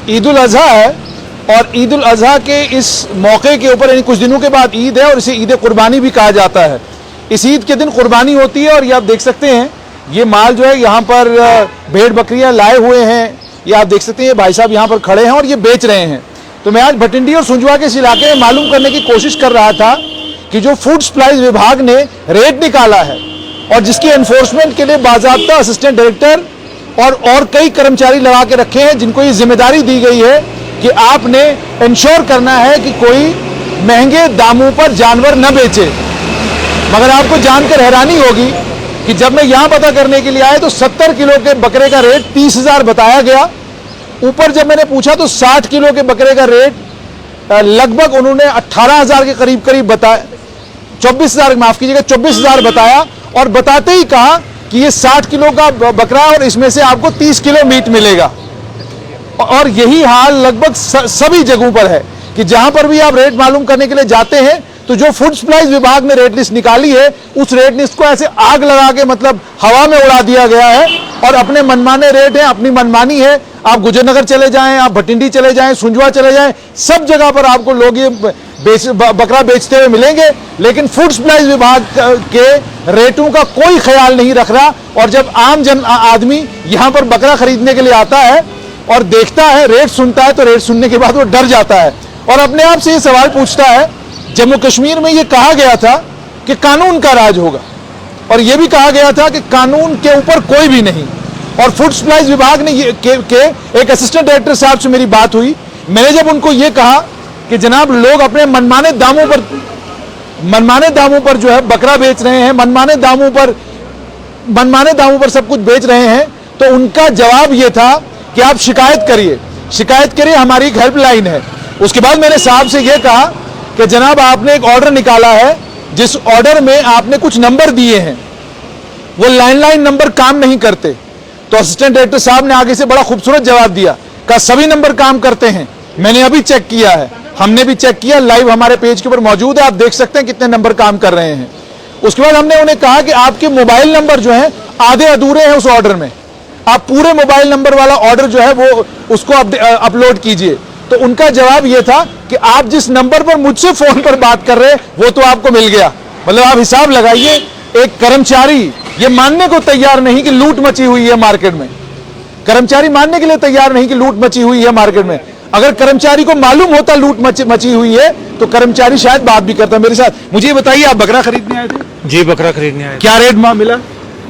ईद उल अजहा है और ईद उल अजहा के इस मौके के ऊपर यानी कुछ दिनों के बाद ईद है और इसे ईद कुर्बानी भी कहा जाता है। इस ईद के दिन कुर्बानी होती है और ये आप देख सकते हैं ये माल जो है यहाँ पर भेड़ बकरियाँ लाए हुए हैं, ये आप देख सकते हैं ये भाई साहब यहाँ पर खड़े हैं और ये बेच रहे हैं। तो मैं आज भटिंडी और सुंजवा के इस इलाके में मालूम करने की कोशिश कर रहा था कि जो फूड सप्लाईज विभाग ने रेट निकाला है और जिसकी एनफोर्समेंट के लिए बाकायदा असिस्टेंट डायरेक्टर और कई कर्मचारी लगा के रखे हैं जिनको ये जिम्मेदारी दी गई है कि आपने इंश्योर करना है कि कोई महंगे दामों पर जानवर न बेचे। मगर आपको जानकर हैरानी होगी कि जब मैं यहां पता करने के लिए आया तो 70 किलो के बकरे का रेट 30,000 बताया गया। ऊपर जब मैंने पूछा तो 60 किलो के बकरे का रेट लगभग उन्होंने 18,000 के करीब बताया, 24,000 माफ कीजिएगा 24,000 बताया और बताते ही कहा कि ये 60 किलो का बकरा और इसमें से आपको 30 किलो मीट मिलेगा। और यही हाल लगभग सभी जगहों पर है कि जहां पर भी आप रेट मालूम करने के लिए जाते हैं तो जो फूड सप्लाईज विभाग ने रेट लिस्ट निकाली है उस रेट लिस्ट को ऐसे आग लगा के मतलब हवा में उड़ा दिया गया है और अपने मनमाने रेट हैं, अपनी मनमानी है। आप गुजरनगर चले जाएं, आप भटिंडी चले जाएं, सुंजवा चले जाएं, सब जगह पर आपको लोग ये बकरा बेचते हुए मिलेंगे, लेकिन फूड सप्लाईज विभाग के रेटों का कोई ख्याल नहीं रख रहा। और जब आम जन आदमी यहाँ पर बकरा खरीदने के लिए आता है और देखता है, रेट सुनता है, तो रेट सुनने के बाद वो डर जाता है और अपने आप से ये सवाल पूछता है, जम्मू कश्मीर में ये कहा गया था कि कानून का राज होगा और ये भी कहा गया था कि कानून के ऊपर कोई भी नहीं। और फूड सप्लाईज विभाग ने एक असिस्टेंट डायरेक्टर साहब से मेरी बात हुई, मैंने जब उनको ये कहा कि जनाब लोग अपने मनमाने दामों पर जो है बकरा बेच रहे हैं, मनमाने दामों पर सब कुछ बेच रहे हैं, तो उनका जवाब ये था कि आप शिकायत करिए, हमारी एक हेल्पलाइन है। उसके बाद मैंने साहब से ये कहा कि जनाब आपने एक ऑर्डर निकाला है जिस ऑर्डर में आपने कुछ नंबर दिए हैं, वो लैंडलाइन नंबर काम नहीं करते। तो असिस्टेंट डायरेक्टर साहब ने आगे से बड़ा खूबसूरत जवाब दिया, कहा सभी नंबर काम करते हैं, मैंने अभी चेक किया है, हमने भी चेक किया, लाइव हमारे पेज के ऊपर मौजूद है, आप देख सकते हैं कितने नंबर काम कर रहे हैं। उसके बाद हमने उन्हें कहा कि आपके मोबाइल नंबर जो है आधे अधूरे हैं उस ऑर्डर में, आप पूरे मोबाइल नंबर वाला ऑर्डर जो है वो उसको अपलोड कीजिए। तो उनका जवाब यह था कि आप जिस नंबर पर मुझसे फोन पर बात कर रहे हैं वो तो आपको मिल गया। मतलब आप हिसाब लगाइए, एक कर्मचारी ये मानने को तैयार नहीं कि लूट मची हुई है मार्केट में, कर्मचारी मानने के लिए तैयार नहीं कि लूट मची हुई है मार्केट में। अगर कर्मचारी को मालूम होता लूट मची हुई है तो कर्मचारी शायद बात भी करता मेरे साथ। मुझे बताइए, आप बकरा खरीदने आए थे? जी, बकरा खरीदने आए। क्या रेट मिला?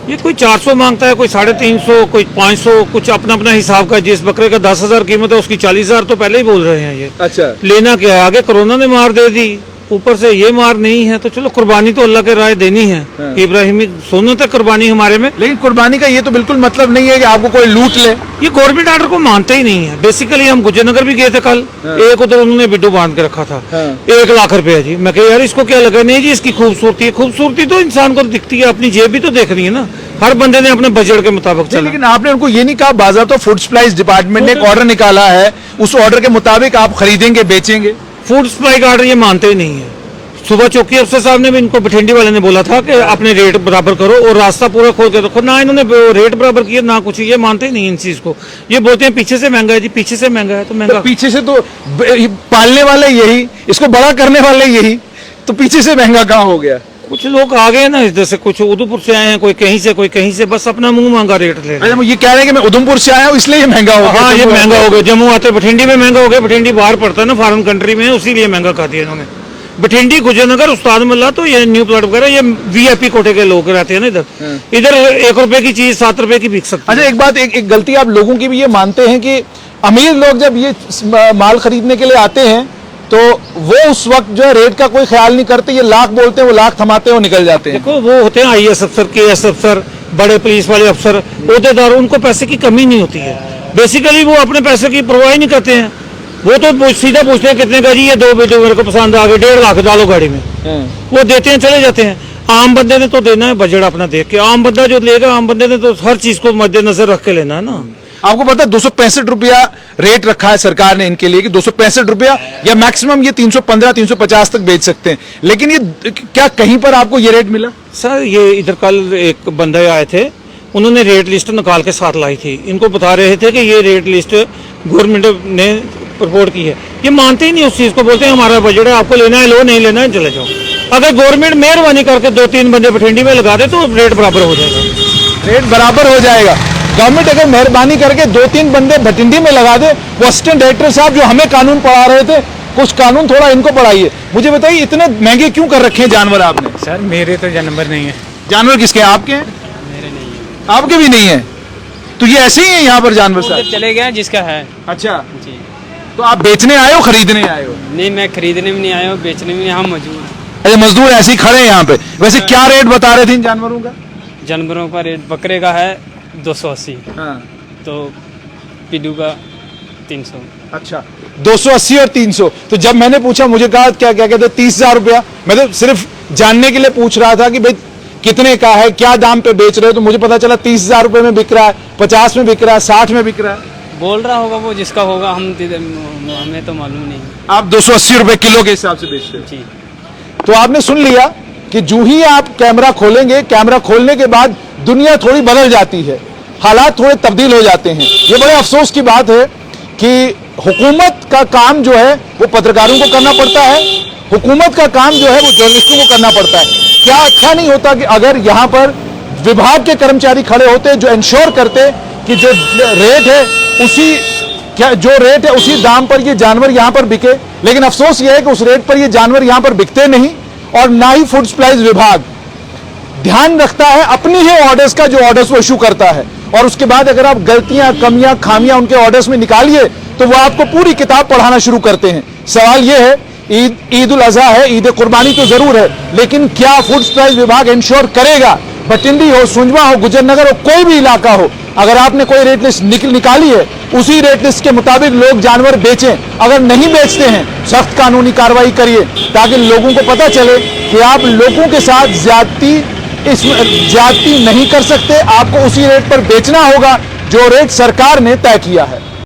ये कोई 400 मांगता है, कोई 350, कोई 500, कुछ अपना अपना हिसाब का। जिस बकरे का 10,000 कीमत है उसकी 40,000 तो पहले ही बोल रहे हैं ये। अच्छा, लेना क्या है, आगे कोरोना ने मार दे दी, ऊपर से ये मार नहीं है, तो चलो कुर्बानी तो अल्लाह के राय देनी है। हाँ। इब्राहिमी सुन्नत है कुर्बानी हमारे में। लेकिन कुर्बानी का ये तो बिल्कुल मतलब नहीं है कि आपको कोई लूट ले। ये गवर्नमेंट ऑर्डर को मानते ही नहीं है। बेसिकली हम गुजरनगर भी गए थे कल, हाँ। एक उधर उन्होंने बिड्डू बांध के रखा था, हाँ। 1 लाख रुपया जी। मैं कह यार इसको क्या लगा, नहीं जी इसकी खूबसूरती है, खूबसूरती तो इंसान को दिखती है, अपनी जेब भी तो देख रही है ना, हर बंदे ने अपने बजट के मुताबिक चला। लेकिन आपने उनको ये नहीं कहा, बाज़ाब्ता फूड सप्लाईज डिपार्टमेंट ने एक ऑर्डर निकाला है, उस ऑर्डर के मुताबिक आप खरीदेंगे बेचेंगे? फूड सप्लाई का ऑर्डर ये मानते ही नहीं है। सुबह चौकी अफसर साहब ने भी इनको भटिंडी वाले ने बोला था कि अपने रेट बराबर करो और रास्ता पूरा खोल के रखो, ना इन्होंने रेट बराबर किया ना कुछ। ये मानते ही नहीं इन चीज को, ये बोलते हैं पीछे से महंगा है जी, पीछे से महंगा है तो महंगा। पीछे से तो पालने वाले यही, इसको बड़ा करने वाले यही, तो पीछे से महंगा कहाँ हो गया? कुछ लोग आ गए ना इधर से, कुछ उधमपुर से आए हैं, कोई कहीं से कोई कहीं से, बस अपना मुंह मांगा रेट ले रहे हैं। ये कह रहे हैं कि मैं उधमपुर से आया हूँ इसलिए ये महंगा हो गया। हाँ, ये महंगा हो गया। जम्मू आते भटिंडी में महंगा हो गया, भटिंडी बाहर पड़ता है ना फॉरेन कंट्री में, उसीलिए महंगा कर दिया इन्होंने। भटिंडी, गुजरनगर, उस्ताद मुल्ला तो ये न्यू प्लॉट वगैरह ये VIP कोटे के लोग रहते हैं ना इधर। इधर 1 रुपए की चीज 7 रुपए की बिक सकती है। अच्छा, एक बात, एक गलती आप लोगों की भी ये मानते हैं कि अमीर लोग जब ये माल खरीदने के लिए आते हैं तो वो उस वक्त जो है रेट का कोई ख्याल नहीं करते, ये लाख बोलते हैं, वो लाख थमाते हैं, वो निकल जाते हैं। देखो वो होते हैं IAS अफसर, KS अफसर, बड़े पुलिस वाले अफसर, ओहदेदार, उनको पैसे की कमी नहीं होती है। बेसिकली वो अपने पैसे की परवाह ही नहीं करते हैं। वो तो सीधा पूछते हैं कितने का जी, ये 2 वीडियो मेरे को पसंद आ गए, 1.5 लाख डालो गाड़ी में, वो देते हैं, चले जाते हैं। आम बंदे ने तो देना है बजट अपना देख के, आम बंदा जो लेगा, आम बंदे ने तो हर चीज को मद्देनजर रख के लेना है ना। आपको पता है 265 रुपया रेट रखा है सरकार ने इनके लिए कि 265 रुपया या मैक्सिमम ये 315-350 तक बेच सकते हैं, लेकिन ये क्या कहीं पर आपको ये रेट मिला? सर ये इधर कल एक बंदे आए थे, उन्होंने रेट लिस्ट निकाल के साथ लाई थी, इनको बता रहे थे कि ये रेट लिस्ट गवर्नमेंट ने रिपोर्ट की है, ये मानते ही नहीं उस चीज़ को, बोलते हैं हमारा बजट है, आपको लेना है लो, नहीं लेना है चले जाओ। अगर गवर्नमेंट मेहरबानी करके 2-3 बंदे बठिंडी में लगा दे तो रेट बराबर हो जाएगा। रेट बराबर हो जाएगा। गवर्नमेंट अगर मेहरबानी करके 2-3 बंदे भटिंडी में लगा दे। वो असिस्टेंट डायरेक्टर साहब जो हमें कानून पढ़ा रहे थे, कुछ कानून थोड़ा इनको पढ़ाइए। मुझे बताइए इतने महंगे क्यों कर रखे हैं जानवर आपने? सर मेरे तो जानवर नहीं है। जानवर किसके हैं? आपके हैं? मेरे नहीं है। आपके भी नहीं है? तो ये ऐसे ही है यहाँ पर जानवर उधर साहब? चले गए जिसका है। अच्छा, जी तो आप बेचने आए हो खरीदने आए हो? नहीं, मैं खरीदने में नहीं आया हूँ, बेचने में हम मौजूद। अच्छा, मजदूर ऐसे ही खड़े हैं यहाँ पे। वैसे क्या रेट बता रहे थे इन जानवरों का? जानवरों का रेट बकरे का है 280, हाँ, तो पिड्डू का 300। अच्छा, 280 और 300। तो जब मैंने पूछा, मुझे कहा क्या क्या कहते 30,000 रुपया। मैं तो सिर्फ जानने के लिए पूछ रहा था कि भाई कितने का है, क्या दाम पे बेच रहे हो। तो मुझे पता चला 30,000 रुपए में बिक रहा है, 50 में बिक रहा है, 60 में बिक रहा है। बोल रहा होगा वो जिसका होगा, हमें तो मालूम नहीं। आप 280 रुपए किलो के हिसाब से बेचते हो। जी तो आपने सुन लिया कि जो ही आप कैमरा खोलेंगे, कैमरा खोलने के बाद दुनिया थोड़ी बदल जाती है, हालात थोड़े तब्दील हो जाते हैं। ये बड़े अफसोस की बात है कि हुकूमत का काम जो है वो पत्रकारों को करना पड़ता है, हुकूमत का काम जो है वो जर्नलिस्टों को करना पड़ता है। क्या अच्छा नहीं होता कि अगर यहाँ पर विभाग के कर्मचारी खड़े होते जो इंश्योर करते कि जो रेट है उसी दाम पर ये जानवर यहाँ पर बिके। लेकिन अफसोस ये है कि उस रेट पर ये जानवर यहाँ पर बिकते नहीं, और ना ही फूड सप्लाईज विभाग ध्यान रखता है अपनी ही ऑर्डर्स का, जो ऑर्डर्स वो इशू करता है। और उसके बाद अगर आप गलतियां, कमियां, खामियां उनके ऑर्डर्स में निकालिए तो वो आपको पूरी किताब पढ़ाना शुरू करते हैं। सवाल ये है, ईद उल अजहा है, ईद कुर्बानी तो जरूर है, लेकिन क्या फूड सप्लाईज विभाग इंश्योर करेगा, भटिंडी हो, सुंजवा हो, गुजरनगर हो, कोई भी इलाका हो, अगर आपने कोई रेट लिस्ट निकाली है उसी रेट लिस्ट के मुताबिक लोग जानवर बेचें। अगर नहीं बेचते हैं सख्त कानूनी कार्रवाई करिए, ताकि लोगों को पता चले कि आप लोगों के साथ ज्यादती नहीं कर सकते। आपको उसी रेट पर बेचना होगा जो रेट सरकार ने तय किया है।